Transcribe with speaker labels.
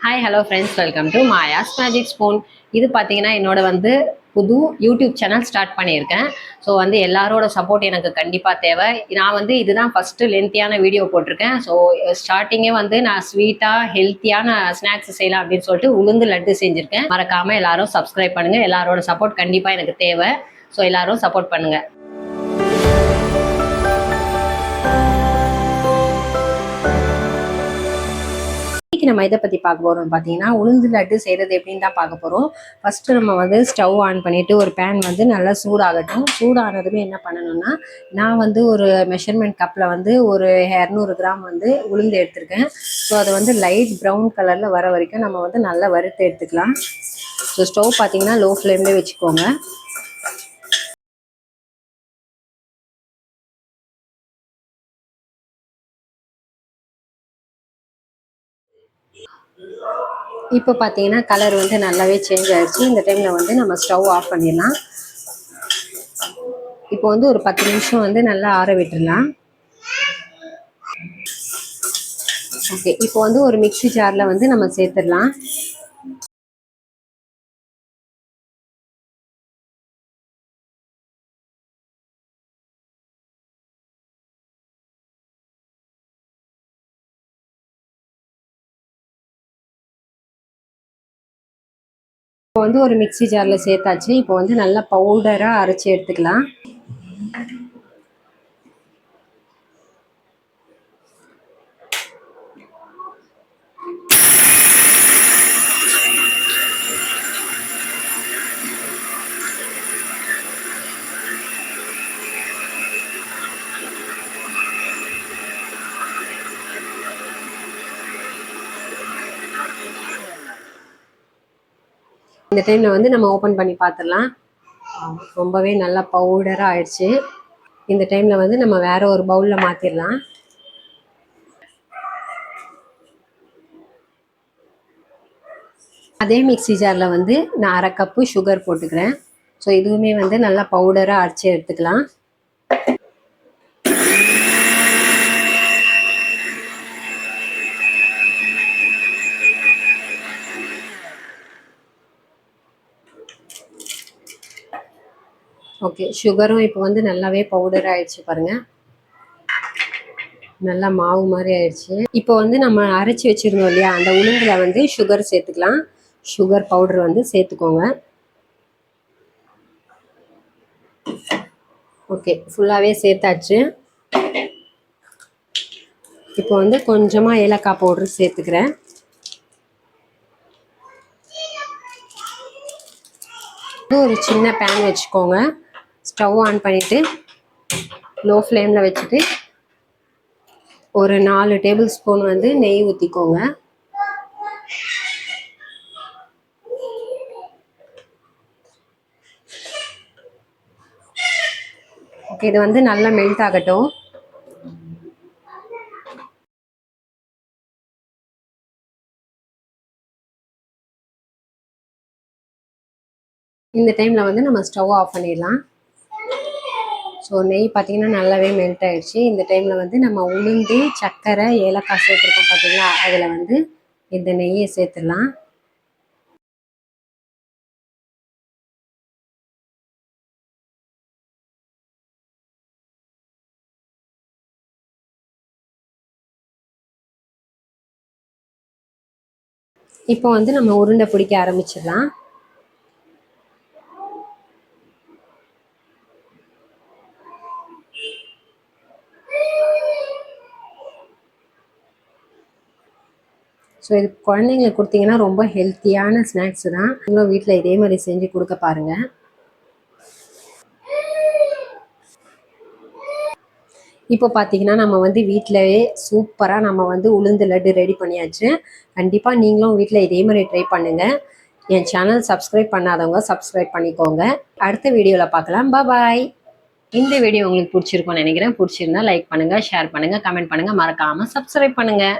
Speaker 1: Hi hello friends, welcome to Maya's magic spoon. இது பார்த்தீங்கன்னா என்னோட புது யூடியூப் சேனல் ஸ்டார்ட் பண்ணியிருக்கேன். ஸோ எல்லாரோட சப்போர்ட் எனக்கு கண்டிப்பாக தேவை. நான் இதுதான் ஃபஸ்ட்டு லென்த்தியான வீடியோ போட்டிருக்கேன். ஸோ ஸ்டார்டிங்கே நான் ஸ்வீட்டாக ஹெல்த்தியான ஸ்நாக்ஸ் செய்யலாம் அப்படின்னு சொல்லிட்டு உளுந்து லட்டு செஞ்சுருக்கேன். மறக்காமல் எல்லாரும் சப்ஸ்கிரைப் பண்ணுங்கள். எல்லாரோட சப்போர்ட் கண்டிப்பாக எனக்கு தேவை. ஸோ எல்லாரும் சப்போர்ட் பண்ணுங்கள். நம்ம இதை பற்றி பார்க்க போகிறோம். பார்த்தீங்கன்னா உளுந்து லட்டு செய்கிறது எப்படின்னு தான் பார்க்க போகிறோம். ஃபஸ்ட்டு நம்ம ஸ்டவ் ஆன் பண்ணிவிட்டு ஒரு பேன் நல்லா சூடாகட்டும். சூடானதுமே என்ன பண்ணணும்னா, நான் ஒரு மெஷர்மெண்ட் கப்பில் ஒரு 200 கிராம் உளுந்து எடுத்திருக்கேன். ஸோ அதை லைட் ப்ரௌன் கலரில் வர வரைக்கும் நம்ம நல்லா வறுத்து எடுத்துக்கலாம். ஸோ ஸ்டவ் பார்த்தீங்கன்னா லோ ஃப்ளேம்லேயே வச்சுக்கோங்க. இப்போ பார்த்தீங்கன்னா கலர் நல்லாவே சேஞ்ச் ஆயிடுச்சு. இந்த டைமில் நம்ம ஸ்டவ் ஆஃப் பண்ணிடலாம். இப்போ ஒரு 10 நிமிஷம் நல்லா ஆற விட்டுடலாம். ஓகே, இப்போ ஒரு மிக்ஸி ஜாரில் நம்ம சேர்த்துடலாம். இப்போ ஒரு மிக்ஸி ஜாரில் சேர்த்தாச்சு. இப்போ நல்லா பவுடராக அரைச்சி எடுத்துக்கலாம். இந்த டைமில் நம்ம ஓப்பன் பண்ணி பார்த்துடலாம். ரொம்பவே நல்லா பவுடராக ஆயிடுச்சு. இந்த டைமில் நம்ம வேற ஒரு பவுலில் மாற்றிடலாம். அதே மிக்ஸி ஜாரில் நான் 1/2 கப்பு சுகர் போட்டுக்கிறேன். ஸோ இதுவுமே நல்லா பவுடராக அரைச்சி எடுத்துக்கலாம். ஓகே, சுகரும் இப்போ நல்லாவே பவுடர் ஆயிடுச்சு பாருங்கள். நல்லா மாவு மாதிரி ஆயிடுச்சு. இப்போ நம்ம அரைச்சி வச்சுருந்தோம் இல்லையா, அந்த உளுந்தில் சுகர் சேர்த்துக்கலாம். சுகர் பவுடர் சேர்த்துக்கோங்க. ஓகே, ஃபுல்லாகவே சேர்த்தாச்சு. இப்போ கொஞ்சமாக ஏலக்காய் பவுடர் சேர்த்துக்கிறேன். ஒரு சின்ன பேன் வச்சுக்கோங்க. ஸ்டவ் ஆன் பண்ணிவிட்டு லோ ஃப்ளேமில் வச்சுட்டு ஒரு 4 டேபிள் ஸ்பூன் நெய் ஊற்றிக்கோங்க. ஓகே, இது நல்லா மெல்ட் ஆகட்டும். இந்த டைமில் நம்ம ஸ்டவ் ஆஃப் பண்ணிடலாம். ஸோ நெய் பார்த்தீங்கன்னா நல்லாவே மெல்ட் ஆகிடுச்சு. இந்த டைமில் நம்ம உளுந்து, சர்க்கரை, ஏலக்காய் சேர்த்துருக்கோம் பார்த்தீங்களா, அதில் இந்த நெய்யை சேர்த்துடலாம். இப்போ நம்ம உருண்டை பிடிக்க ஆரம்பிச்சிடலாம். ஸோ இது குழந்தைங்களுக்கு கொடுத்தீங்கன்னா ரொம்ப ஹெல்த்தியான ஸ்நாக்ஸ் தான். நீங்களும் வீட்டில் இதே மாதிரி செஞ்சு கொடுக்க பாருங்கள். இப்போ பார்த்தீங்கன்னா நம்ம வீட்டிலவே சூப்பராக நம்ம உளுந்து லட்டு ரெடி பண்ணியாச்சு. கண்டிப்பாக நீங்களும் வீட்டில் இதே மாதிரி ட்ரை பண்ணுங்கள். என் சேனல் சப்ஸ்கிரைப் பண்ணாதவங்க சப்ஸ்கிரைப் பண்ணிக்கோங்க. அடுத்த வீடியோவில் பார்க்கலாம். பாய். இந்த வீடியோ உங்களுக்கு பிடிச்சிருக்கும்னு நினைக்கிறேன். பிடிச்சிருந்தா லைக் பண்ணுங்கள், ஷேர் பண்ணுங்கள், கமெண்ட் பண்ணுங்கள். மறக்காமல் சப்ஸ்கிரைப் பண்ணுங்கள்.